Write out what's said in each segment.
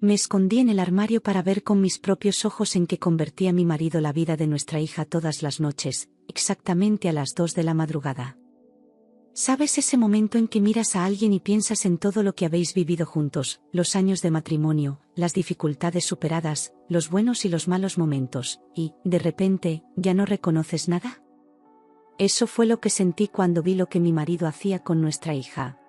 Me escondí en el armario para ver con mis propios ojos en qué convertía mi marido la vida de nuestra hija todas las noches, exactamente a las 2 de la madrugada. ¿Sabes ese momento en que miras a alguien y piensas en todo lo que habéis vivido juntos, los años de matrimonio, las dificultades superadas, los buenos y los malos momentos, y, de repente, ya no reconoces nada? Eso fue lo que sentí cuando vi lo que mi marido hacía con nuestra hija.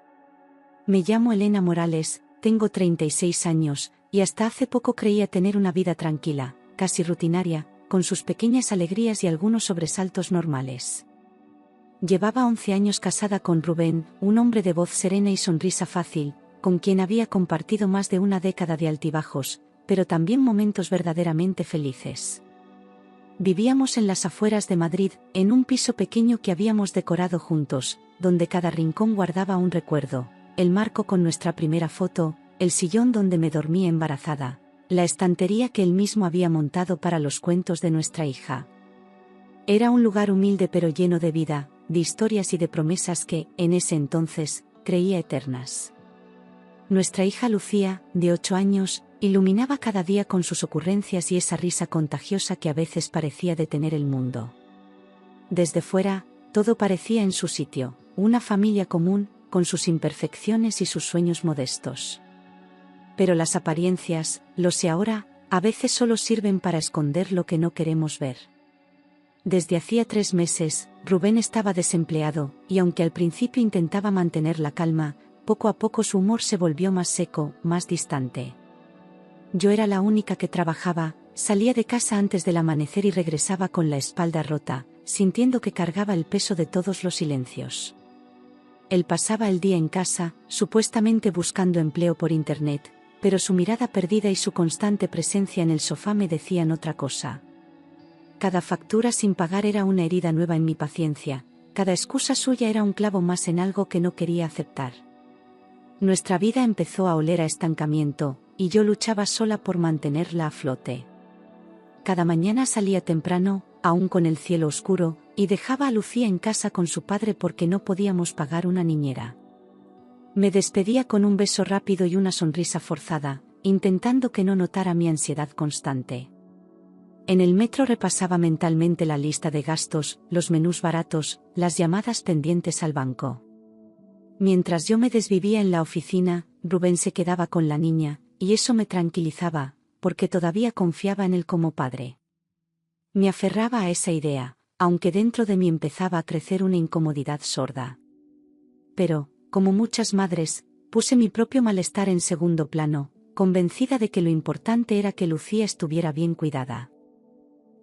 Me llamo Elena Morales, tengo 36 años, y hasta hace poco creía tener una vida tranquila, casi rutinaria, con sus pequeñas alegrías y algunos sobresaltos normales. Llevaba 11 años casada con Rubén, un hombre de voz serena y sonrisa fácil, con quien había compartido más de una década de altibajos, pero también momentos verdaderamente felices. Vivíamos en las afueras de Madrid, en un piso pequeño que habíamos decorado juntos, donde cada rincón guardaba un recuerdo, el marco con nuestra primera foto, el sillón donde me dormí embarazada, la estantería que él mismo había montado para los cuentos de nuestra hija. Era un lugar humilde pero lleno de vida, de historias y de promesas que, en ese entonces, creía eternas. Nuestra hija Lucía, de 8 años, iluminaba cada día con sus ocurrencias y esa risa contagiosa que a veces parecía detener el mundo. Desde fuera, todo parecía en su sitio, una familia común, con sus imperfecciones y sus sueños modestos. Pero las apariencias, lo sé ahora, a veces solo sirven para esconder lo que no queremos ver. Desde hacía 3 meses, Rubén estaba desempleado, y aunque al principio intentaba mantener la calma, poco a poco su humor se volvió más seco, más distante. Yo era la única que trabajaba, salía de casa antes del amanecer y regresaba con la espalda rota, sintiendo que cargaba el peso de todos los silencios. Él pasaba el día en casa, supuestamente buscando empleo por internet, pero su mirada perdida y su constante presencia en el sofá me decían otra cosa. Cada factura sin pagar era una herida nueva en mi paciencia, cada excusa suya era un clavo más en algo que no quería aceptar. Nuestra vida empezó a oler a estancamiento, y yo luchaba sola por mantenerla a flote. Cada mañana salía temprano, aún con el cielo oscuro, y dejaba a Lucía en casa con su padre porque no podíamos pagar una niñera. Me despedía con un beso rápido y una sonrisa forzada, intentando que no notara mi ansiedad constante. En el metro repasaba mentalmente la lista de gastos, los menús baratos, las llamadas pendientes al banco. Mientras yo me desvivía en la oficina, Rubén se quedaba con la niña, y eso me tranquilizaba, porque todavía confiaba en él como padre. Me aferraba a esa idea, aunque dentro de mí empezaba a crecer una incomodidad sorda. Pero, como muchas madres, puse mi propio malestar en segundo plano, convencida de que lo importante era que Lucía estuviera bien cuidada.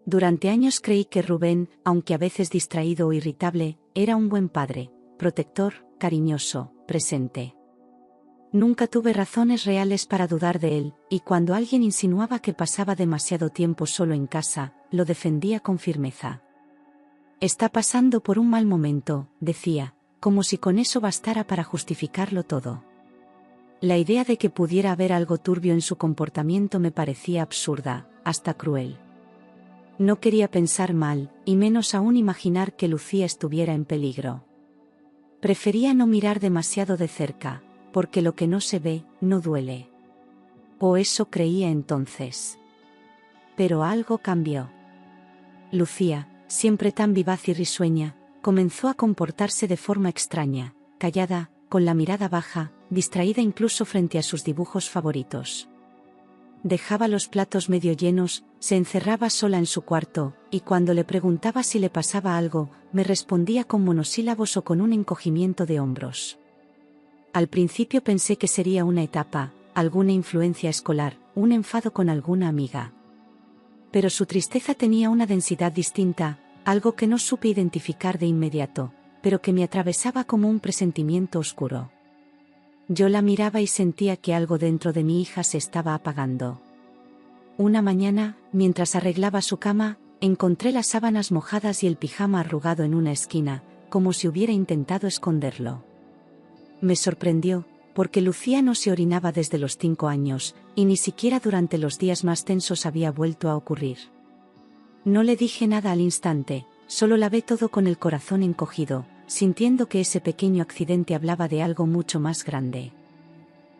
Durante años creí que Rubén, aunque a veces distraído o irritable, era un buen padre, protector, cariñoso, presente. Nunca tuve razones reales para dudar de él, y cuando alguien insinuaba que pasaba demasiado tiempo solo en casa, lo defendía con firmeza. Está pasando por un mal momento, decía, como si con eso bastara para justificarlo todo. La idea de que pudiera haber algo turbio en su comportamiento me parecía absurda, hasta cruel. No quería pensar mal, y menos aún imaginar que Lucía estuviera en peligro. Prefería no mirar demasiado de cerca, porque lo que no se ve, no duele. O eso creía entonces. Pero algo cambió. Lucía, siempre tan vivaz y risueña, comenzó a comportarse de forma extraña, callada, con la mirada baja, distraída incluso frente a sus dibujos favoritos. Dejaba los platos medio llenos, se encerraba sola en su cuarto, y cuando le preguntaba si le pasaba algo, me respondía con monosílabos o con un encogimiento de hombros. Al principio pensé que sería una etapa, alguna influencia escolar, un enfado con alguna amiga. Pero su tristeza tenía una densidad distinta, algo que no supe identificar de inmediato, pero que me atravesaba como un presentimiento oscuro. Yo la miraba y sentía que algo dentro de mi hija se estaba apagando. Una mañana, mientras arreglaba su cama, encontré las sábanas mojadas y el pijama arrugado en una esquina, como si hubiera intentado esconderlo. Me sorprendió, porque Lucía no se orinaba desde los 5 años, y ni siquiera durante los días más tensos había vuelto a ocurrir. No le dije nada al instante, solo la vi todo con el corazón encogido, sintiendo que ese pequeño accidente hablaba de algo mucho más grande.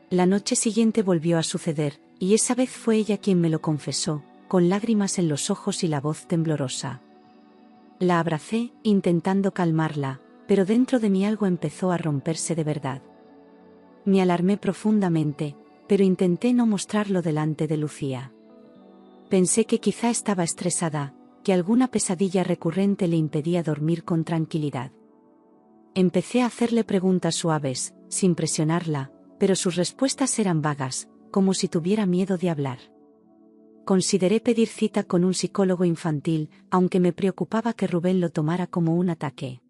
La noche siguiente volvió a suceder, y esa vez fue ella quien me lo confesó, con lágrimas en los ojos y la voz temblorosa. La abracé, intentando calmarla, pero dentro de mí algo empezó a romperse de verdad. Me alarmé profundamente, pero intenté no mostrarlo delante de Lucía. Pensé que quizá estaba estresada, que alguna pesadilla recurrente le impedía dormir con tranquilidad. Empecé a hacerle preguntas suaves, sin presionarla, pero sus respuestas eran vagas, como si tuviera miedo de hablar. Consideré pedir cita con un psicólogo infantil, aunque me preocupaba que Rubén lo tomara como un ataque.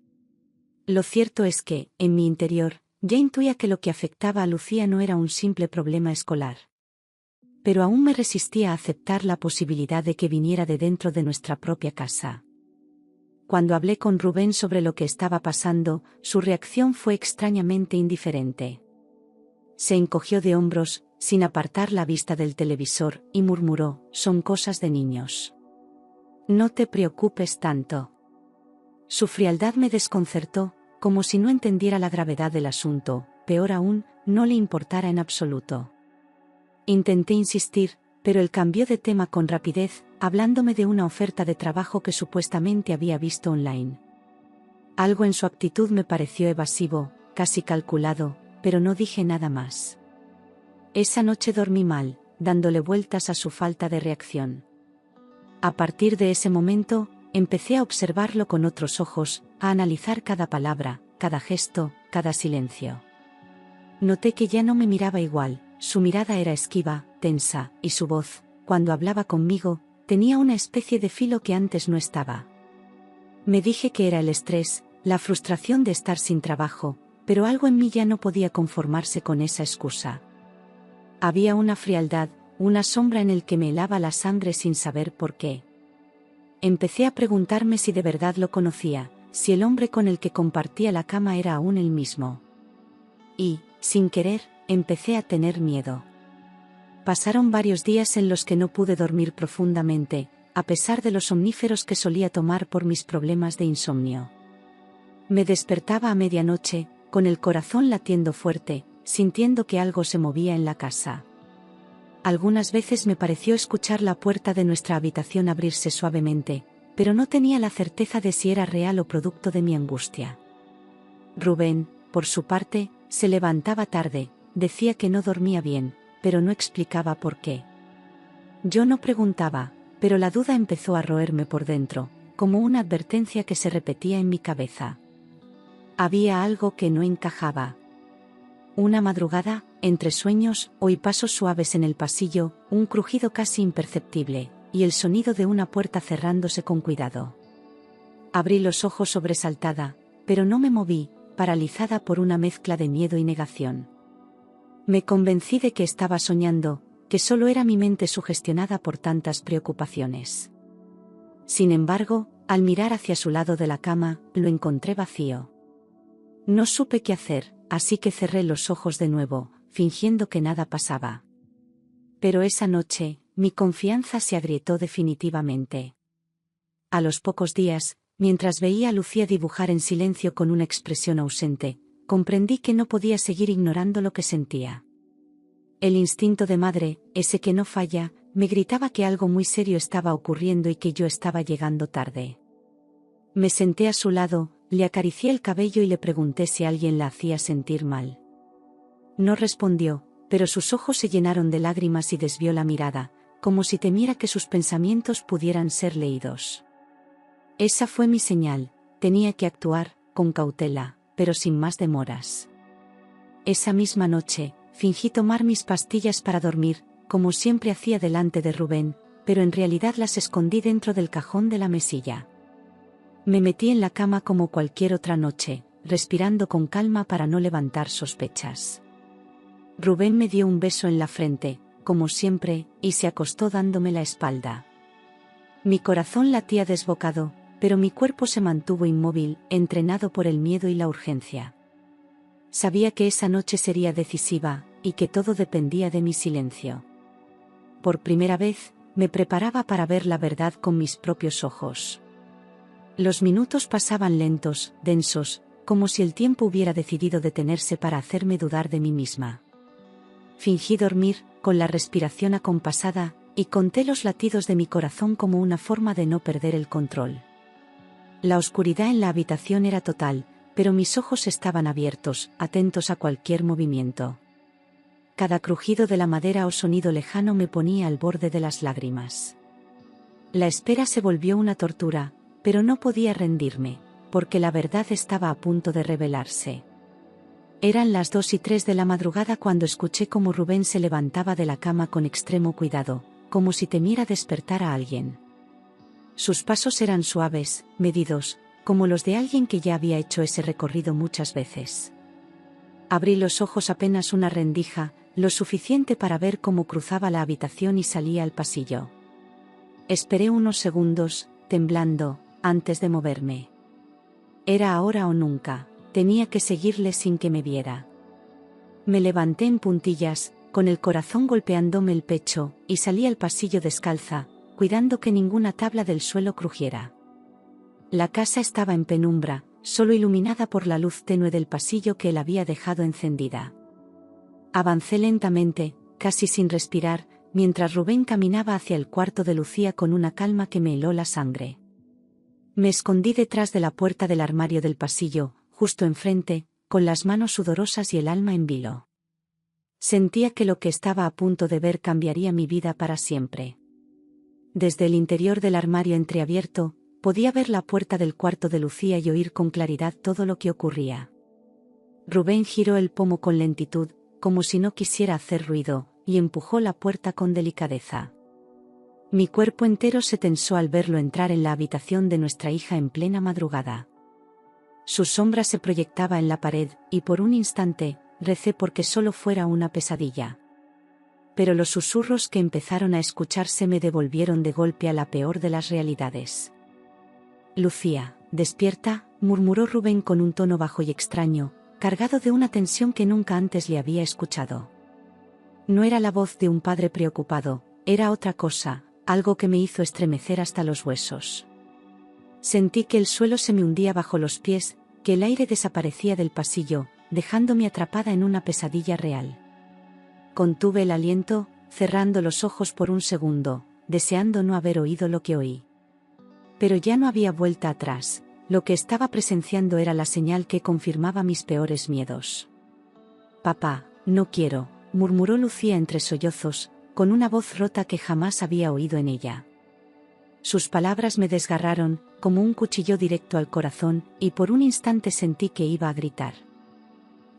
Lo cierto es que, en mi interior, ya intuía que lo que afectaba a Lucía no era un simple problema escolar. Pero aún me resistía a aceptar la posibilidad de que viniera de dentro de nuestra propia casa. Cuando hablé con Rubén sobre lo que estaba pasando, su reacción fue extrañamente indiferente. Se encogió de hombros, sin apartar la vista del televisor, y murmuró: «Son cosas de niños. No te preocupes tanto». Su frialdad me desconcertó, como si no entendiera la gravedad del asunto, peor aún, no le importara en absoluto. Intenté insistir, pero él cambió de tema con rapidez, hablándome de una oferta de trabajo que supuestamente había visto online. Algo en su actitud me pareció evasivo, casi calculado, pero no dije nada más. Esa noche dormí mal, dándole vueltas a su falta de reacción. A partir de ese momento, empecé a observarlo con otros ojos, a analizar cada palabra, cada gesto, cada silencio. Noté que ya no me miraba igual, su mirada era esquiva, tensa, y su voz, cuando hablaba conmigo, tenía una especie de filo que antes no estaba. Me dije que era el estrés, la frustración de estar sin trabajo, pero algo en mí ya no podía conformarse con esa excusa. Había una frialdad, una sombra en el que me helaba la sangre sin saber por qué. Empecé a preguntarme si de verdad lo conocía, si el hombre con el que compartía la cama era aún el mismo. Y, sin querer, empecé a tener miedo. Pasaron varios días en los que no pude dormir profundamente, a pesar de los somníferos que solía tomar por mis problemas de insomnio. Me despertaba a medianoche, con el corazón latiendo fuerte, sintiendo que algo se movía en la casa. Algunas veces me pareció escuchar la puerta de nuestra habitación abrirse suavemente, pero no tenía la certeza de si era real o producto de mi angustia. Rubén, por su parte, se levantaba tarde, decía que no dormía bien, pero no explicaba por qué. Yo no preguntaba, pero la duda empezó a roerme por dentro, como una advertencia que se repetía en mi cabeza. Había algo que no encajaba. Una madrugada, entre sueños, oí pasos suaves en el pasillo, un crujido casi imperceptible, y el sonido de una puerta cerrándose con cuidado. Abrí los ojos sobresaltada, pero no me moví, paralizada por una mezcla de miedo y negación. Me convencí de que estaba soñando, que solo era mi mente sugestionada por tantas preocupaciones. Sin embargo, al mirar hacia su lado de la cama, lo encontré vacío. No supe qué hacer, así que cerré los ojos de nuevo, fingiendo que nada pasaba. Pero esa noche, mi confianza se agrietó definitivamente. A los pocos días, mientras veía a Lucía dibujar en silencio con una expresión ausente, comprendí que no podía seguir ignorando lo que sentía. El instinto de madre, ese que no falla, me gritaba que algo muy serio estaba ocurriendo y que yo estaba llegando tarde. Me senté a su lado, le acaricié el cabello y le pregunté si alguien la hacía sentir mal. No respondió, pero sus ojos se llenaron de lágrimas y desvió la mirada, como si temiera que sus pensamientos pudieran ser leídos. Esa fue mi señal, tenía que actuar, con cautela, pero sin más demoras. Esa misma noche, fingí tomar mis pastillas para dormir, como siempre hacía delante de Rubén, pero en realidad las escondí dentro del cajón de la mesilla. Me metí en la cama como cualquier otra noche, respirando con calma para no levantar sospechas. Rubén me dio un beso en la frente, como siempre, y se acostó dándome la espalda. Mi corazón latía desbocado, pero mi cuerpo se mantuvo inmóvil, entrenado por el miedo y la urgencia. Sabía que esa noche sería decisiva, y que todo dependía de mi silencio. Por primera vez, me preparaba para ver la verdad con mis propios ojos. Los minutos pasaban lentos, densos, como si el tiempo hubiera decidido detenerse para hacerme dudar de mí misma. Fingí dormir, con la respiración acompasada, y conté los latidos de mi corazón como una forma de no perder el control. La oscuridad en la habitación era total, pero mis ojos estaban abiertos, atentos a cualquier movimiento. Cada crujido de la madera o sonido lejano me ponía al borde de las lágrimas. La espera se volvió una tortura, pero no podía rendirme, porque la verdad estaba a punto de revelarse. Eran las 2:03 de la madrugada cuando escuché cómo Rubén se levantaba de la cama con extremo cuidado, como si temiera despertar a alguien. Sus pasos eran suaves, medidos, como los de alguien que ya había hecho ese recorrido muchas veces. Abrí los ojos apenas una rendija, lo suficiente para ver cómo cruzaba la habitación y salía al pasillo. Esperé unos segundos, temblando, antes de moverme. Era ahora o nunca, tenía que seguirle sin que me viera. Me levanté en puntillas, con el corazón golpeándome el pecho, y salí al pasillo descalza, cuidando que ninguna tabla del suelo crujiera. La casa estaba en penumbra, solo iluminada por la luz tenue del pasillo que él había dejado encendida. Avancé lentamente, casi sin respirar, mientras Rubén caminaba hacia el cuarto de Lucía con una calma que me heló la sangre. Me escondí detrás de la puerta del armario del pasillo, justo enfrente, con las manos sudorosas y el alma en vilo. Sentía que lo que estaba a punto de ver cambiaría mi vida para siempre. Desde el interior del armario entreabierto, podía ver la puerta del cuarto de Lucía y oír con claridad todo lo que ocurría. Rubén giró el pomo con lentitud, como si no quisiera hacer ruido, y empujó la puerta con delicadeza. Mi cuerpo entero se tensó al verlo entrar en la habitación de nuestra hija en plena madrugada. Su sombra se proyectaba en la pared, y por un instante, recé porque solo fuera una pesadilla. Pero los susurros que empezaron a escucharse me devolvieron de golpe a la peor de las realidades. «Lucía, despierta», murmuró Rubén con un tono bajo y extraño, cargado de una tensión que nunca antes le había escuchado. No era la voz de un padre preocupado, era otra cosa, algo que me hizo estremecer hasta los huesos. Sentí que el suelo se me hundía bajo los pies, que el aire desaparecía del pasillo, dejándome atrapada en una pesadilla real. Contuve el aliento, cerrando los ojos por un segundo, deseando no haber oído lo que oí. Pero ya no había vuelta atrás, lo que estaba presenciando era la señal que confirmaba mis peores miedos. «Papá, no quiero», murmuró Lucía entre sollozos, con una voz rota que jamás había oído en ella. Sus palabras me desgarraron, como un cuchillo directo al corazón, y por un instante sentí que iba a gritar.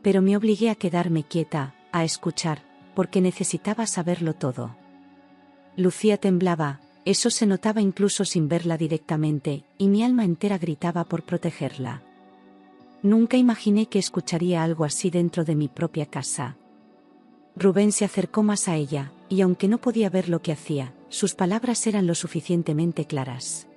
Pero me obligué a quedarme quieta, a escuchar, porque necesitaba saberlo todo. Lucía temblaba, eso se notaba incluso sin verla directamente, y mi alma entera gritaba por protegerla. Nunca imaginé que escucharía algo así dentro de mi propia casa. Rubén se acercó más a ella, y aunque no podía ver lo que hacía, sus palabras eran lo suficientemente claras.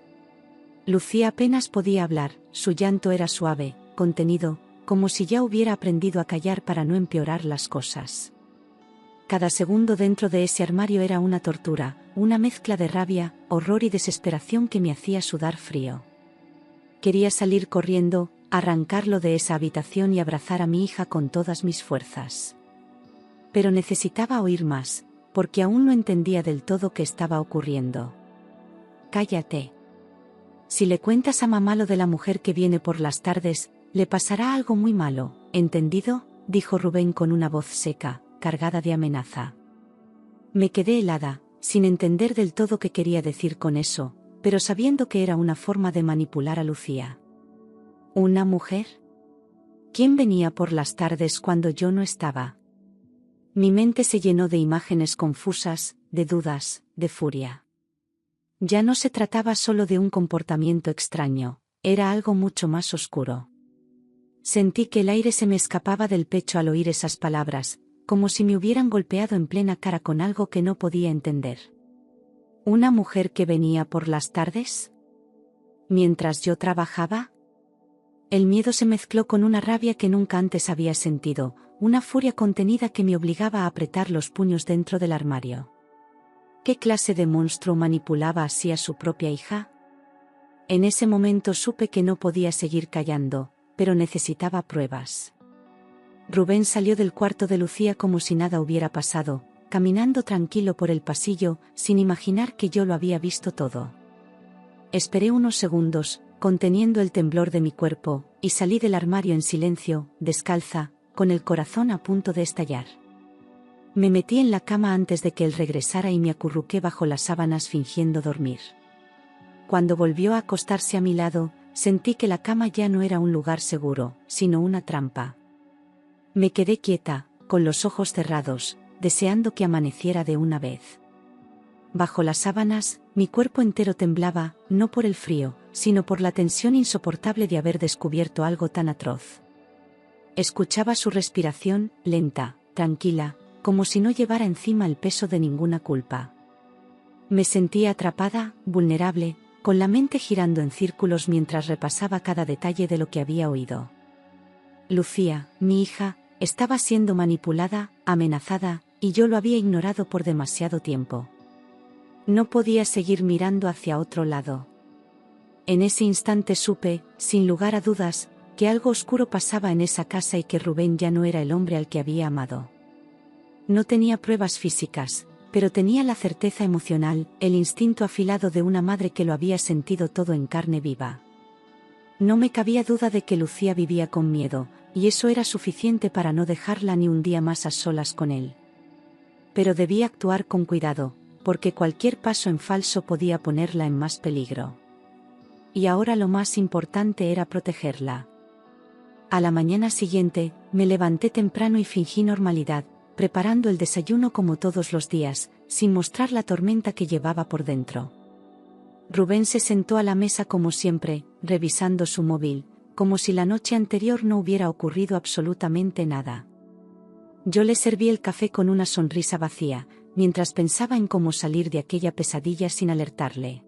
Lucía apenas podía hablar, su llanto era suave, contenido, como si ya hubiera aprendido a callar para no empeorar las cosas. Cada segundo dentro de ese armario era una tortura, una mezcla de rabia, horror y desesperación que me hacía sudar frío. Quería salir corriendo, arrancarlo de esa habitación y abrazar a mi hija con todas mis fuerzas. Pero necesitaba oír más, porque aún no entendía del todo qué estaba ocurriendo. «Cállate. Si le cuentas a mamá lo de la mujer que viene por las tardes, le pasará algo muy malo, ¿entendido?», dijo Rubén con una voz seca, cargada de amenaza. Me quedé helada, sin entender del todo qué quería decir con eso, pero sabiendo que era una forma de manipular a Lucía. ¿Una mujer? ¿Quién venía por las tardes cuando yo no estaba? Mi mente se llenó de imágenes confusas, de dudas, de furia. Ya no se trataba solo de un comportamiento extraño, era algo mucho más oscuro. Sentí que el aire se me escapaba del pecho al oír esas palabras, como si me hubieran golpeado en plena cara con algo que no podía entender. ¿Una mujer que venía por las tardes? ¿Mientras yo trabajaba? El miedo se mezcló con una rabia que nunca antes había sentido, una furia contenida que me obligaba a apretar los puños dentro del armario. ¿Qué clase de monstruo manipulaba así a su propia hija? En ese momento supe que no podía seguir callando, pero necesitaba pruebas. Rubén salió del cuarto de Lucía como si nada hubiera pasado, caminando tranquilo por el pasillo, sin imaginar que yo lo había visto todo. Esperé unos segundos, conteniendo el temblor de mi cuerpo, y salí del armario en silencio, descalza, con el corazón a punto de estallar. Me metí en la cama antes de que él regresara y me acurruqué bajo las sábanas fingiendo dormir. Cuando volvió a acostarse a mi lado, sentí que la cama ya no era un lugar seguro, sino una trampa. Me quedé quieta, con los ojos cerrados, deseando que amaneciera de una vez. Bajo las sábanas, mi cuerpo entero temblaba, no por el frío, sino por la tensión insoportable de haber descubierto algo tan atroz. Escuchaba su respiración, lenta, tranquila, como si no llevara encima el peso de ninguna culpa. Me sentía atrapada, vulnerable, con la mente girando en círculos mientras repasaba cada detalle de lo que había oído. Lucía, mi hija, estaba siendo manipulada, amenazada, y yo lo había ignorado por demasiado tiempo. No podía seguir mirando hacia otro lado. En ese instante supe, sin lugar a dudas, que algo oscuro pasaba en esa casa y que Rubén ya no era el hombre al que había amado. No tenía pruebas físicas, pero tenía la certeza emocional, el instinto afilado de una madre que lo había sentido todo en carne viva. No me cabía duda de que Lucía vivía con miedo, y eso era suficiente para no dejarla ni un día más a solas con él. Pero debía actuar con cuidado, porque cualquier paso en falso podía ponerla en más peligro. Y ahora lo más importante era protegerla. A la mañana siguiente, me levanté temprano y fingí normalidad, preparando el desayuno como todos los días, sin mostrar la tormenta que llevaba por dentro. Rubén se sentó a la mesa como siempre, revisando su móvil, como si la noche anterior no hubiera ocurrido absolutamente nada. Yo le serví el café con una sonrisa vacía, mientras pensaba en cómo salir de aquella pesadilla sin alertarle.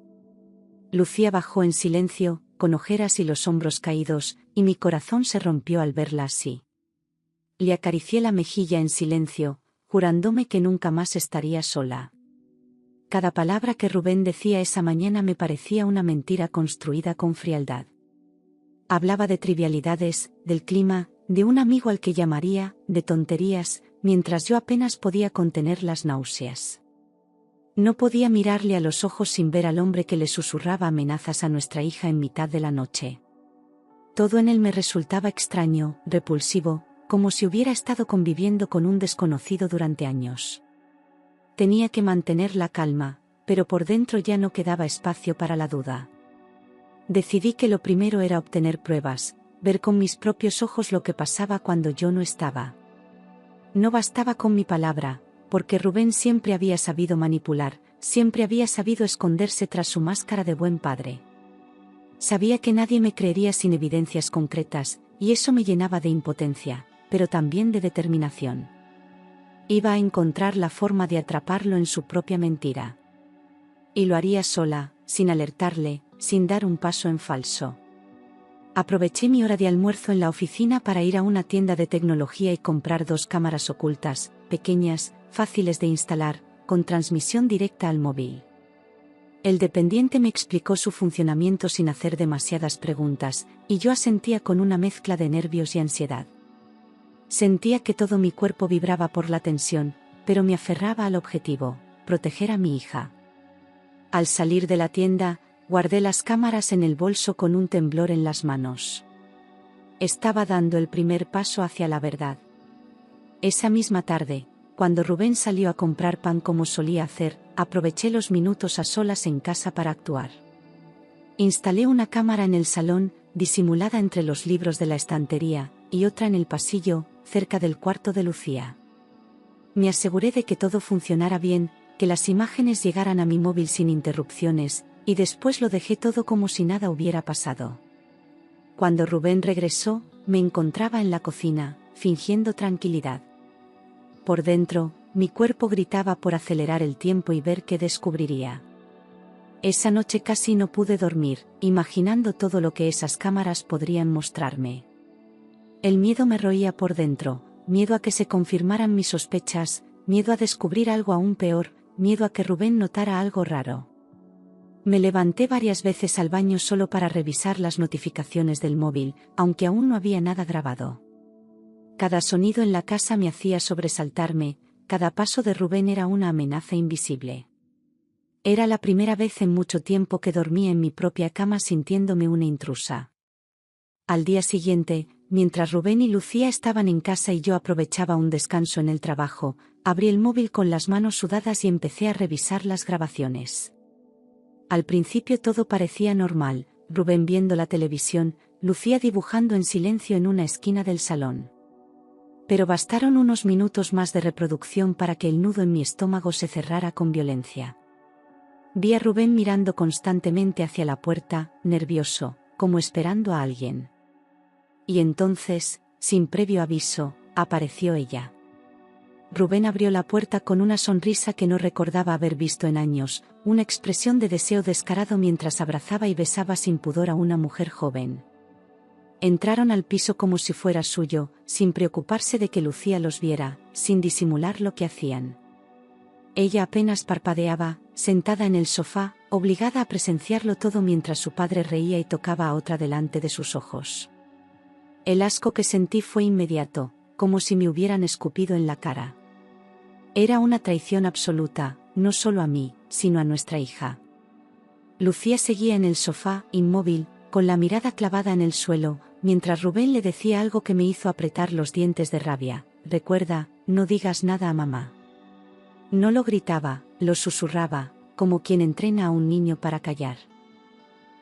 Lucía bajó en silencio, con ojeras y los hombros caídos, y mi corazón se rompió al verla así. Le acaricié la mejilla en silencio, jurándome que nunca más estaría sola. Cada palabra que Rubén decía esa mañana me parecía una mentira construida con frialdad. Hablaba de trivialidades, del clima, de un amigo al que llamaría, de tonterías, mientras yo apenas podía contener las náuseas. No podía mirarle a los ojos sin ver al hombre que le susurraba amenazas a nuestra hija en mitad de la noche. Todo en él me resultaba extraño, repulsivo, como si hubiera estado conviviendo con un desconocido durante años. Tenía que mantener la calma, pero por dentro ya no quedaba espacio para la duda. Decidí que lo primero era obtener pruebas, ver con mis propios ojos lo que pasaba cuando yo no estaba. No bastaba con mi palabra, porque Rubén siempre había sabido manipular, siempre había sabido esconderse tras su máscara de buen padre. Sabía que nadie me creería sin evidencias concretas, y eso me llenaba de impotencia, pero también de determinación. Iba a encontrar la forma de atraparlo en su propia mentira. Y lo haría sola, sin alertarle, sin dar un paso en falso. Aproveché mi hora de almuerzo en la oficina para ir a una tienda de tecnología y comprar 2 cámaras ocultas, pequeñas, fáciles de instalar, con transmisión directa al móvil. El dependiente me explicó su funcionamiento sin hacer demasiadas preguntas, y yo asentía con una mezcla de nervios y ansiedad. Sentía que todo mi cuerpo vibraba por la tensión, pero me aferraba al objetivo, proteger a mi hija. Al salir de la tienda, guardé las cámaras en el bolso con un temblor en las manos. Estaba dando el primer paso hacia la verdad. Esa misma tarde, cuando Rubén salió a comprar pan como solía hacer, aproveché los minutos a solas en casa para actuar. Instalé una cámara en el salón, disimulada entre los libros de la estantería, y otra en el pasillo, cerca del cuarto de Lucía. Me aseguré de que todo funcionara bien, que las imágenes llegaran a mi móvil sin interrupciones, y después lo dejé todo como si nada hubiera pasado. Cuando Rubén regresó, me encontraba en la cocina, fingiendo tranquilidad. Por dentro, mi cuerpo gritaba por acelerar el tiempo y ver qué descubriría. Esa noche casi no pude dormir, imaginando todo lo que esas cámaras podrían mostrarme. El miedo me roía por dentro, miedo a que se confirmaran mis sospechas, miedo a descubrir algo aún peor, miedo a que Rubén notara algo raro. Me levanté varias veces al baño solo para revisar las notificaciones del móvil, aunque aún no había nada grabado. Cada sonido en la casa me hacía sobresaltarme, cada paso de Rubén era una amenaza invisible. Era la primera vez en mucho tiempo que dormía en mi propia cama sintiéndome una intrusa. Al día siguiente, mientras Rubén y Lucía estaban en casa y yo aprovechaba un descanso en el trabajo, abrí el móvil con las manos sudadas y empecé a revisar las grabaciones. Al principio todo parecía normal, Rubén viendo la televisión, Lucía dibujando en silencio en una esquina del salón. Pero bastaron unos minutos más de reproducción para que el nudo en mi estómago se cerrara con violencia. Vi a Rubén mirando constantemente hacia la puerta, nervioso, como esperando a alguien. Y entonces, sin previo aviso, apareció ella. Rubén abrió la puerta con una sonrisa que no recordaba haber visto en años, una expresión de deseo descarado mientras abrazaba y besaba sin pudor a una mujer joven. Entraron al piso como si fuera suyo, sin preocuparse de que Lucía los viera, sin disimular lo que hacían. Ella apenas parpadeaba, sentada en el sofá, obligada a presenciarlo todo mientras su padre reía y tocaba a otra delante de sus ojos. El asco que sentí fue inmediato, como si me hubieran escupido en la cara. Era una traición absoluta, no solo a mí, sino a nuestra hija. Lucía seguía en el sofá, inmóvil, con la mirada clavada en el suelo, mientras Rubén le decía algo que me hizo apretar los dientes de rabia. Recuerda, no digas nada a mamá. No lo gritaba, lo susurraba, como quien entrena a un niño para callar.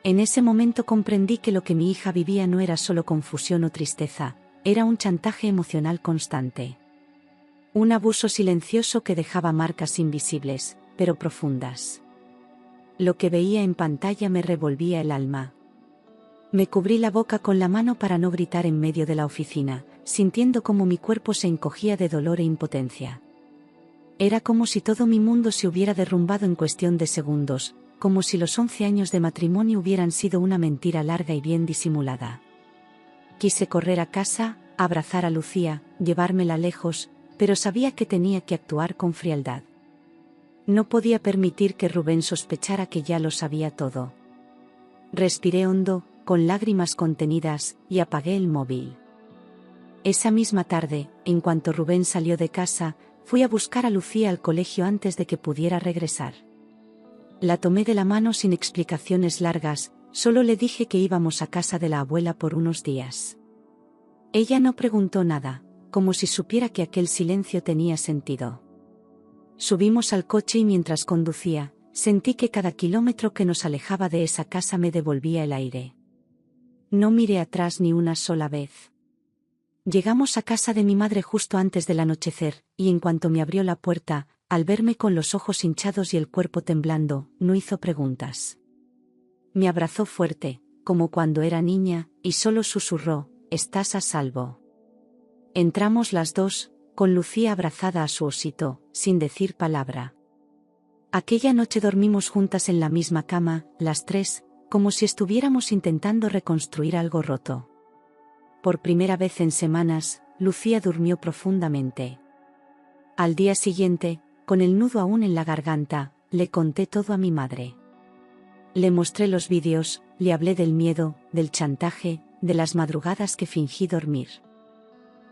En ese momento comprendí que lo que mi hija vivía no era solo confusión o tristeza, era un chantaje emocional constante. Un abuso silencioso que dejaba marcas invisibles, pero profundas. Lo que veía en pantalla me revolvía el alma. Me cubrí la boca con la mano para no gritar en medio de la oficina, sintiendo cómo mi cuerpo se encogía de dolor e impotencia. Era como si todo mi mundo se hubiera derrumbado en cuestión de segundos, como si los 11 años de matrimonio hubieran sido una mentira larga y bien disimulada. Quise correr a casa, abrazar a Lucía, llevármela lejos, pero sabía que tenía que actuar con frialdad. No podía permitir que Rubén sospechara que ya lo sabía todo. Respiré hondo, con lágrimas contenidas, y apagué el móvil. Esa misma tarde, en cuanto Rubén salió de casa, fui a buscar a Lucía al colegio antes de que pudiera regresar. La tomé de la mano sin explicaciones largas, solo le dije que íbamos a casa de la abuela por unos días. Ella no preguntó nada, como si supiera que aquel silencio tenía sentido. Subimos al coche y mientras conducía, sentí que cada kilómetro que nos alejaba de esa casa me devolvía el aire. No miré atrás ni una sola vez. Llegamos a casa de mi madre justo antes del anochecer, y en cuanto me abrió la puerta, al verme con los ojos hinchados y el cuerpo temblando, no hizo preguntas. Me abrazó fuerte, como cuando era niña, y solo susurró: «Estás a salvo». Entramos las dos, con Lucía abrazada a su osito, sin decir palabra. Aquella noche dormimos juntas en la misma cama, las tres, como si estuviéramos intentando reconstruir algo roto. Por primera vez en semanas, Lucía durmió profundamente. Al día siguiente, con el nudo aún en la garganta, le conté todo a mi madre. Le mostré los vídeos, le hablé del miedo, del chantaje, de las madrugadas que fingí dormir.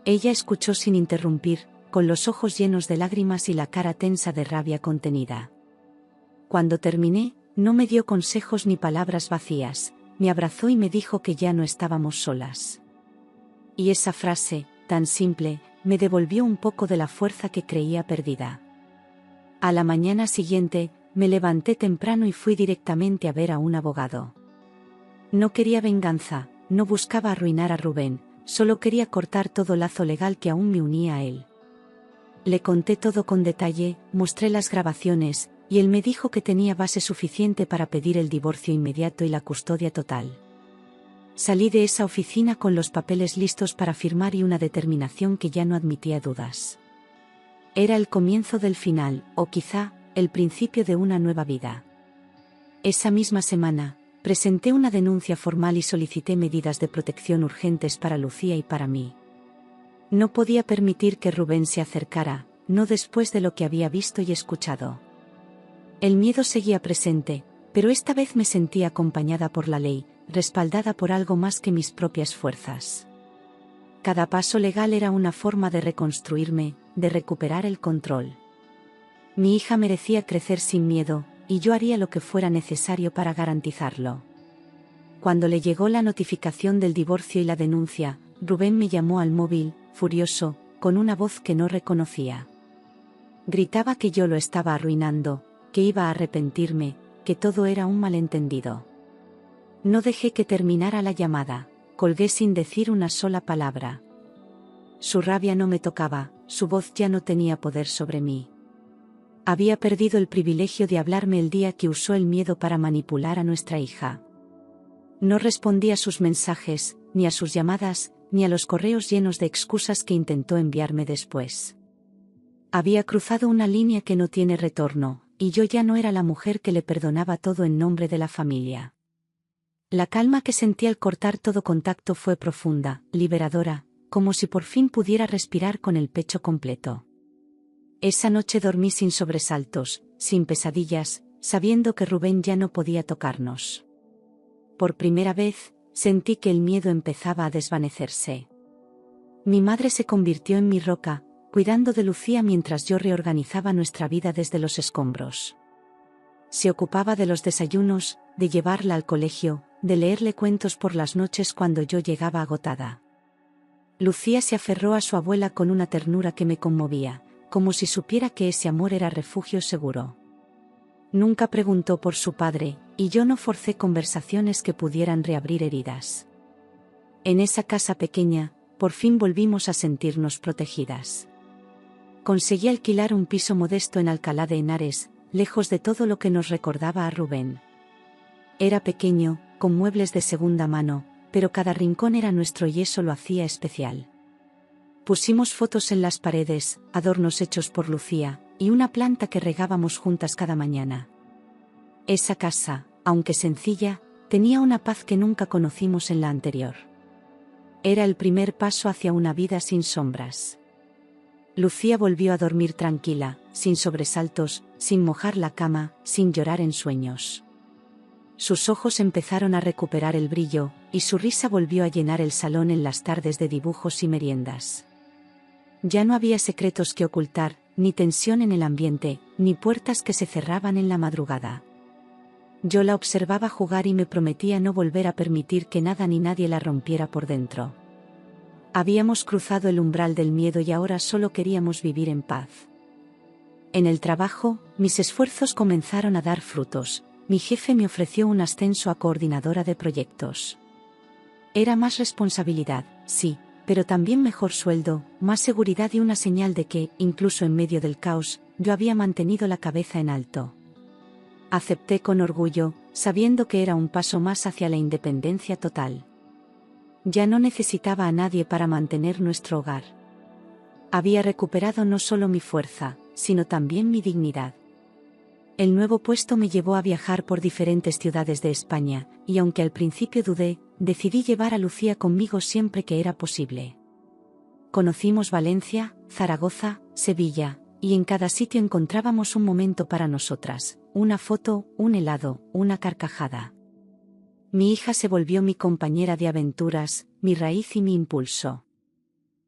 Ella escuchó sin interrumpir, con los ojos llenos de lágrimas y la cara tensa de rabia contenida. Cuando terminé, no me dio consejos ni palabras vacías, me abrazó y me dijo que ya no estábamos solas. Y esa frase, tan simple, me devolvió un poco de la fuerza que creía perdida. A la mañana siguiente, me levanté temprano y fui directamente a ver a un abogado. No quería venganza, no buscaba arruinar a Rubén, solo quería cortar todo lazo legal que aún me unía a él. Le conté todo con detalle, mostré las grabaciones, y él me dijo que tenía base suficiente para pedir el divorcio inmediato y la custodia total. Salí de esa oficina con los papeles listos para firmar y una determinación que ya no admitía dudas. Era el comienzo del final, o quizá, el principio de una nueva vida. Esa misma semana, presenté una denuncia formal y solicité medidas de protección urgentes para Lucía y para mí. No podía permitir que Rubén se acercara, no después de lo que había visto y escuchado. El miedo seguía presente, pero esta vez me sentía acompañada por la ley, respaldada por algo más que mis propias fuerzas. Cada paso legal era una forma de reconstruirme, de recuperar el control. Mi hija merecía crecer sin miedo, y yo haría lo que fuera necesario para garantizarlo. Cuando le llegó la notificación del divorcio y la denuncia, Rubén me llamó al móvil, furioso, con una voz que no reconocía. Gritaba que yo lo estaba arruinando, que iba a arrepentirme, que todo era un malentendido. No dejé que terminara la llamada, colgué sin decir una sola palabra. Su rabia no me tocaba, su voz ya no tenía poder sobre mí. Había perdido el privilegio de hablarme el día que usó el miedo para manipular a nuestra hija. No respondí a sus mensajes, ni a sus llamadas, ni a los correos llenos de excusas que intentó enviarme después. Había cruzado una línea que no tiene retorno, y yo ya no era la mujer que le perdonaba todo en nombre de la familia. La calma que sentí al cortar todo contacto fue profunda, liberadora, como si por fin pudiera respirar con el pecho completo. Esa noche dormí sin sobresaltos, sin pesadillas, sabiendo que Rubén ya no podía tocarnos. Por primera vez, sentí que el miedo empezaba a desvanecerse. Mi madre se convirtió en mi roca, cuidando de Lucía mientras yo reorganizaba nuestra vida desde los escombros. Se ocupaba de los desayunos, de llevarla al colegio, de leerle cuentos por las noches cuando yo llegaba agotada. Lucía se aferró a su abuela con una ternura que me conmovía, como si supiera que ese amor era refugio seguro. Nunca preguntó por su padre, y yo no forcé conversaciones que pudieran reabrir heridas. En esa casa pequeña, por fin volvimos a sentirnos protegidas. Conseguí alquilar un piso modesto en Alcalá de Henares, lejos de todo lo que nos recordaba a Rubén. Era pequeño, con muebles de segunda mano, pero cada rincón era nuestro y eso lo hacía especial. Pusimos fotos en las paredes, adornos hechos por Lucía, y una planta que regábamos juntas cada mañana. Esa casa, aunque sencilla, tenía una paz que nunca conocimos en la anterior. Era el primer paso hacia una vida sin sombras. Lucía volvió a dormir tranquila, sin sobresaltos, sin mojar la cama, sin llorar en sueños. Sus ojos empezaron a recuperar el brillo, y su risa volvió a llenar el salón en las tardes de dibujos y meriendas. Ya no había secretos que ocultar, ni tensión en el ambiente, ni puertas que se cerraban en la madrugada. Yo la observaba jugar y me prometía no volver a permitir que nada ni nadie la rompiera por dentro. Habíamos cruzado el umbral del miedo y ahora solo queríamos vivir en paz. En el trabajo, mis esfuerzos comenzaron a dar frutos. Mi jefe me ofreció un ascenso a coordinadora de proyectos. Era más responsabilidad, sí, pero también mejor sueldo, más seguridad y una señal de que, incluso en medio del caos, yo había mantenido la cabeza en alto. Acepté con orgullo, sabiendo que era un paso más hacia la independencia total. Ya no necesitaba a nadie para mantener nuestro hogar. Había recuperado no solo mi fuerza, sino también mi dignidad. El nuevo puesto me llevó a viajar por diferentes ciudades de España, y aunque al principio dudé, decidí llevar a Lucía conmigo siempre que era posible. Conocimos Valencia, Zaragoza, Sevilla, y en cada sitio encontrábamos un momento para nosotras, una foto, un helado, una carcajada. Mi hija se volvió mi compañera de aventuras, mi raíz y mi impulso.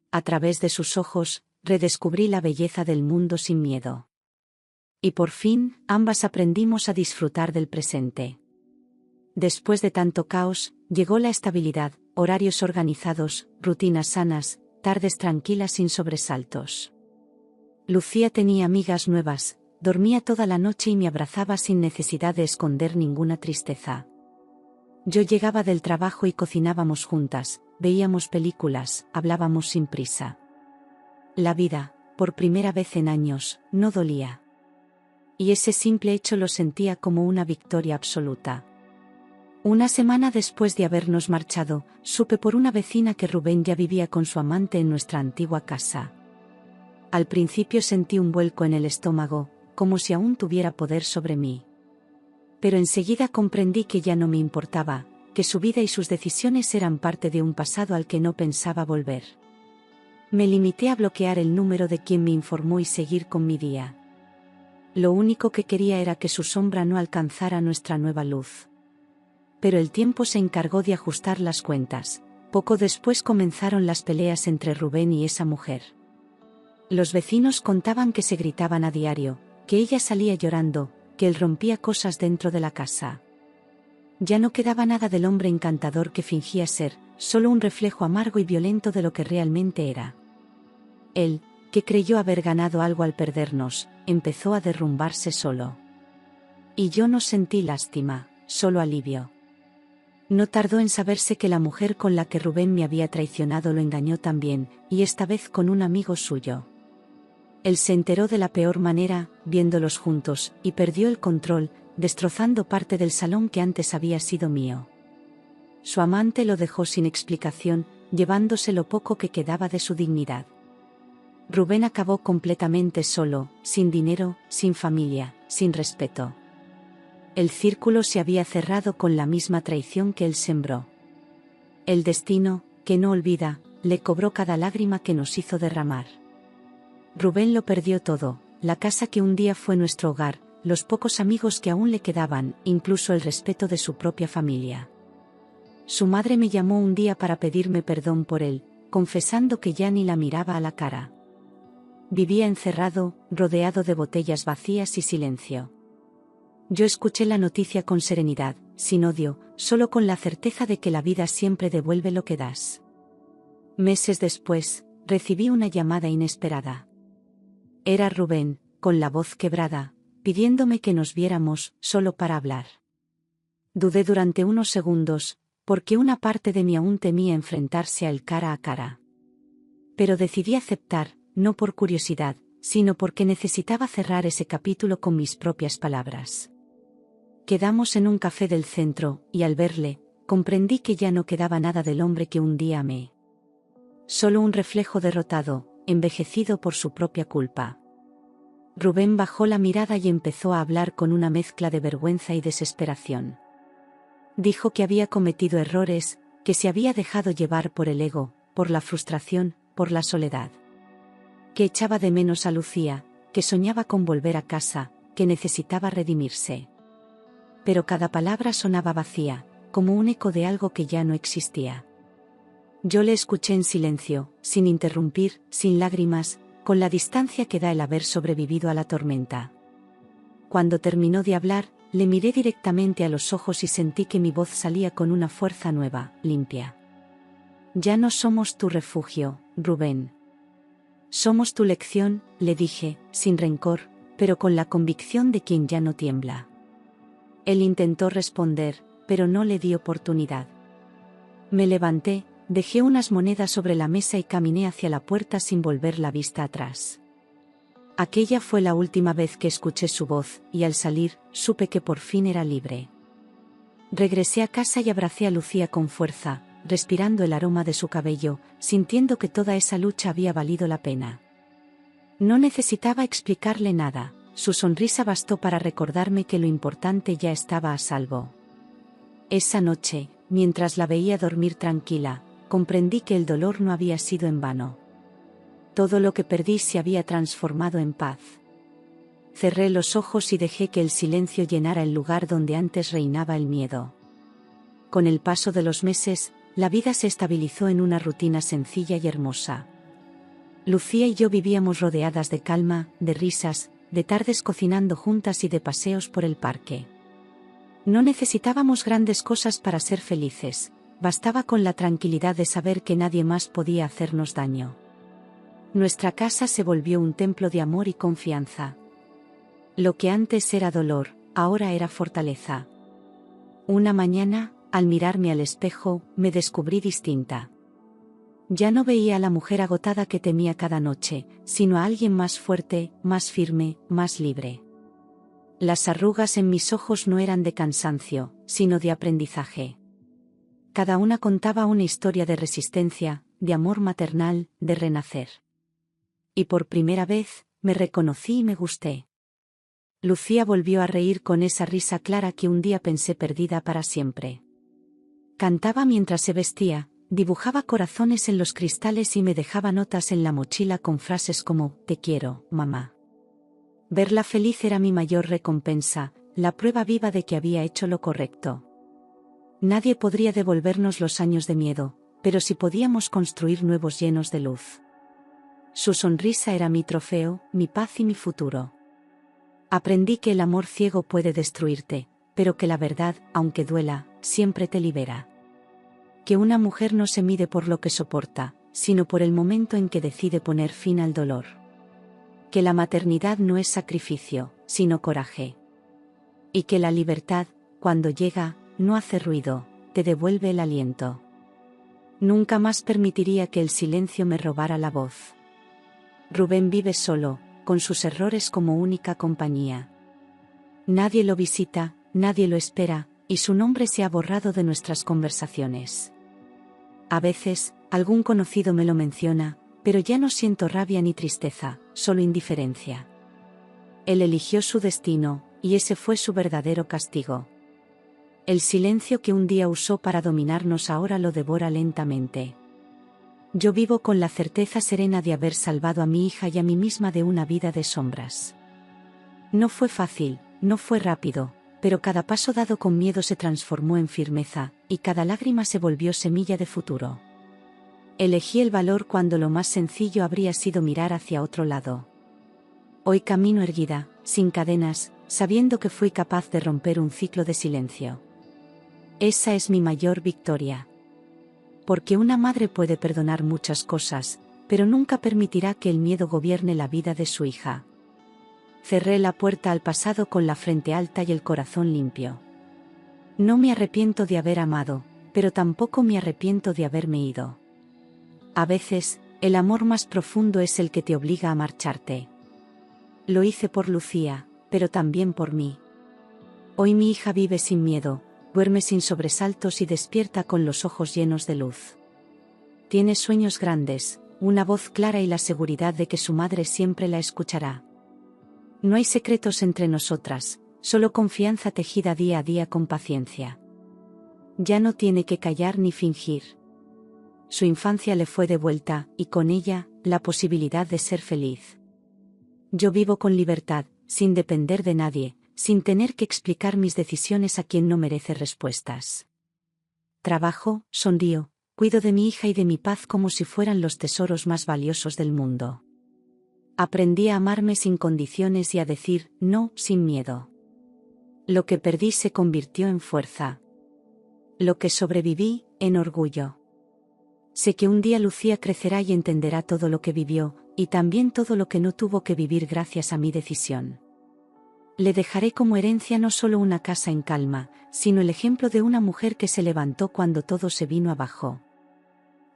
A través de sus ojos, redescubrí la belleza del mundo sin miedo. Y por fin, ambas aprendimos a disfrutar del presente. Después de tanto caos, llegó la estabilidad, horarios organizados, rutinas sanas, tardes tranquilas sin sobresaltos. Lucía tenía amigas nuevas, dormía toda la noche y me abrazaba sin necesidad de esconder ninguna tristeza. Yo llegaba del trabajo y cocinábamos juntas, veíamos películas, hablábamos sin prisa. La vida, por primera vez en años, no dolía. Y ese simple hecho lo sentía como una victoria absoluta. Una semana después de habernos marchado, supe por una vecina que Rubén ya vivía con su amante en nuestra antigua casa. Al principio sentí un vuelco en el estómago, como si aún tuviera poder sobre mí. Pero enseguida comprendí que ya no me importaba, que su vida y sus decisiones eran parte de un pasado al que no pensaba volver. Me limité a bloquear el número de quien me informó y seguir con mi día. Lo único que quería era que su sombra no alcanzara nuestra nueva luz. Pero el tiempo se encargó de ajustar las cuentas, Poco después comenzaron las peleas entre Rubén y esa mujer. Los vecinos contaban que se gritaban a diario, que ella salía llorando, que él rompía cosas dentro de la casa. Ya no quedaba nada del hombre encantador que fingía ser, solo un reflejo amargo y violento de lo que realmente era. Él, que creyó haber ganado algo al perdernos, empezó a derrumbarse solo. Y yo no sentí lástima, solo alivio. No tardó en saberse que la mujer con la que Rubén me había traicionado lo engañó también, y esta vez con un amigo suyo. Él se enteró de la peor manera, viéndolos juntos, y perdió el control, destrozando parte del salón que antes había sido mío. Su amante lo dejó sin explicación, llevándose lo poco que quedaba de su dignidad. Rubén acabó completamente solo, sin dinero, sin familia, sin respeto. El círculo se había cerrado con la misma traición que él sembró. El destino, que no olvida, le cobró cada lágrima que nos hizo derramar. Rubén lo perdió todo, la casa que un día fue nuestro hogar, los pocos amigos que aún le quedaban, incluso el respeto de su propia familia. Su madre me llamó un día para pedirme perdón por él, confesando que ya ni la miraba a la cara. Vivía encerrado, rodeado de botellas vacías y silencio. Yo escuché la noticia con serenidad, sin odio, solo con la certeza de que la vida siempre devuelve lo que das. Meses después, recibí una llamada inesperada. Era Rubén, con la voz quebrada, pidiéndome que nos viéramos, solo para hablar. Dudé durante unos segundos, porque una parte de mí aún temía enfrentarse a él cara a cara. Pero decidí aceptar, no por curiosidad, sino porque necesitaba cerrar ese capítulo con mis propias palabras. Quedamos en un café del centro, y al verle, comprendí que ya no quedaba nada del hombre que un día amé. Solo un reflejo derrotado, envejecido por su propia culpa. Rubén bajó la mirada y empezó a hablar con una mezcla de vergüenza y desesperación. Dijo que había cometido errores, que se había dejado llevar por el ego, por la frustración, por la soledad. Que echaba de menos a Lucía, que soñaba con volver a casa, que necesitaba redimirse. Pero cada palabra sonaba vacía, como un eco de algo que ya no existía. Yo le escuché en silencio, sin interrumpir, sin lágrimas, con la distancia que da el haber sobrevivido a la tormenta. Cuando terminó de hablar, le miré directamente a los ojos y sentí que mi voz salía con una fuerza nueva, limpia. Ya no somos tu refugio, Rubén. Somos tu lección, le dije, sin rencor, pero con la convicción de quien ya no tiembla. Él intentó responder, pero no le di oportunidad. Me levanté, dejé unas monedas sobre la mesa y caminé hacia la puerta sin volver la vista atrás. Aquella fue la última vez que escuché su voz, y al salir, supe que por fin era libre. Regresé a casa y abracé a Lucía con fuerza, respirando el aroma de su cabello, sintiendo que toda esa lucha había valido la pena. No necesitaba explicarle nada, su sonrisa bastó para recordarme que lo importante ya estaba a salvo. Esa noche, mientras la veía dormir tranquila, comprendí que el dolor no había sido en vano. Todo lo que perdí se había transformado en paz. Cerré los ojos y dejé que el silencio llenara el lugar donde antes reinaba el miedo. Con el paso de los meses, la vida se estabilizó en una rutina sencilla y hermosa. Lucía y yo vivíamos rodeadas de calma, de risas, de tardes cocinando juntas y de paseos por el parque. No necesitábamos grandes cosas para ser felices, bastaba con la tranquilidad de saber que nadie más podía hacernos daño. Nuestra casa se volvió un templo de amor y confianza. Lo que antes era dolor, ahora era fortaleza. Una mañana, al mirarme al espejo, me descubrí distinta. Ya no veía a la mujer agotada que temía cada noche, sino a alguien más fuerte, más firme, más libre. Las arrugas en mis ojos no eran de cansancio, sino de aprendizaje. Cada una contaba una historia de resistencia, de amor maternal, de renacer. Y por primera vez, me reconocí y me gusté. Lucía volvió a reír con esa risa clara que un día pensé perdida para siempre. Cantaba mientras se vestía, dibujaba corazones en los cristales y me dejaba notas en la mochila con frases como, te quiero, mamá. Verla feliz era mi mayor recompensa, la prueba viva de que había hecho lo correcto. Nadie podría devolvernos los años de miedo, pero si podíamos construir nuevos llenos de luz. Su sonrisa era mi trofeo, mi paz y mi futuro. Aprendí que el amor ciego puede destruirte, pero que la verdad, aunque duela, siempre te libera. Que una mujer no se mide por lo que soporta, sino por el momento en que decide poner fin al dolor. Que la maternidad no es sacrificio, sino coraje. Y que la libertad, cuando llega, no hace ruido, te devuelve el aliento. Nunca más permitiría que el silencio me robara la voz. Rubén vive solo, con sus errores como única compañía. Nadie lo visita, nadie lo espera, y su nombre se ha borrado de nuestras conversaciones. A veces, algún conocido me lo menciona, pero ya no siento rabia ni tristeza, solo indiferencia. Él eligió su destino, y ese fue su verdadero castigo. El silencio que un día usó para dominarnos ahora lo devora lentamente. Yo vivo con la certeza serena de haber salvado a mi hija y a mí misma de una vida de sombras. No fue fácil, no fue rápido, pero cada paso dado con miedo se transformó en firmeza, y cada lágrima se volvió semilla de futuro. Elegí el valor cuando lo más sencillo habría sido mirar hacia otro lado. Hoy camino erguida, sin cadenas, sabiendo que fui capaz de romper un ciclo de silencio. Esa es mi mayor victoria. Porque una madre puede perdonar muchas cosas, pero nunca permitirá que el miedo gobierne la vida de su hija. Cerré la puerta al pasado con la frente alta y el corazón limpio. No me arrepiento de haber amado, pero tampoco me arrepiento de haberme ido. A veces, el amor más profundo es el que te obliga a marcharte. Lo hice por Lucía, pero también por mí. Hoy mi hija vive sin miedo, duerme sin sobresaltos y despierta con los ojos llenos de luz. Tiene sueños grandes, una voz clara y la seguridad de que su madre siempre la escuchará. No hay secretos entre nosotras, solo confianza tejida día a día con paciencia. Ya no tiene que callar ni fingir. Su infancia le fue devuelta, y con ella, la posibilidad de ser feliz. Yo vivo con libertad, sin depender de nadie, sin tener que explicar mis decisiones a quien no merece respuestas. Trabajo, sonrío, cuido de mi hija y de mi paz como si fueran los tesoros más valiosos del mundo. Aprendí a amarme sin condiciones y a decir no sin miedo. Lo que perdí se convirtió en fuerza. Lo que sobreviví, en orgullo. Sé que un día Lucía crecerá y entenderá todo lo que vivió, y también todo lo que no tuvo que vivir gracias a mi decisión. Le dejaré como herencia no solo una casa en calma, sino el ejemplo de una mujer que se levantó cuando todo se vino abajo.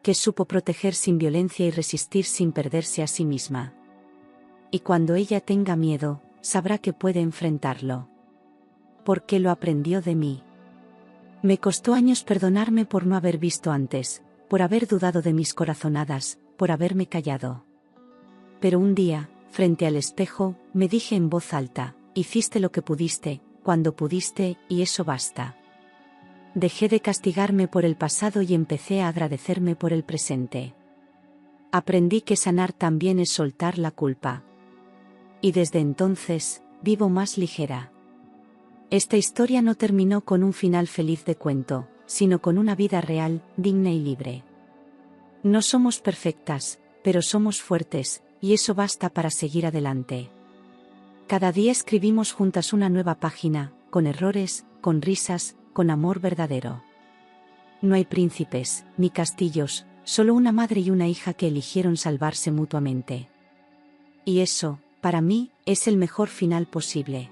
Que supo proteger sin violencia y resistir sin perderse a sí misma. Y cuando ella tenga miedo, sabrá que puede enfrentarlo. Porque lo aprendió de mí. Me costó años perdonarme por no haber visto antes, por haber dudado de mis corazonadas, por haberme callado. Pero un día, frente al espejo, me dije en voz alta: hiciste lo que pudiste, cuando pudiste, y eso basta. Dejé de castigarme por el pasado y empecé a agradecerme por el presente. Aprendí que sanar también es soltar la culpa. Y desde entonces, vivo más ligera. Esta historia no terminó con un final feliz de cuento, sino con una vida real, digna y libre. No somos perfectas, pero somos fuertes, y eso basta para seguir adelante. Cada día escribimos juntas una nueva página, con errores, con risas, con amor verdadero. No hay príncipes, ni castillos, solo una madre y una hija que eligieron salvarse mutuamente. Y eso, para mí, es el mejor final posible.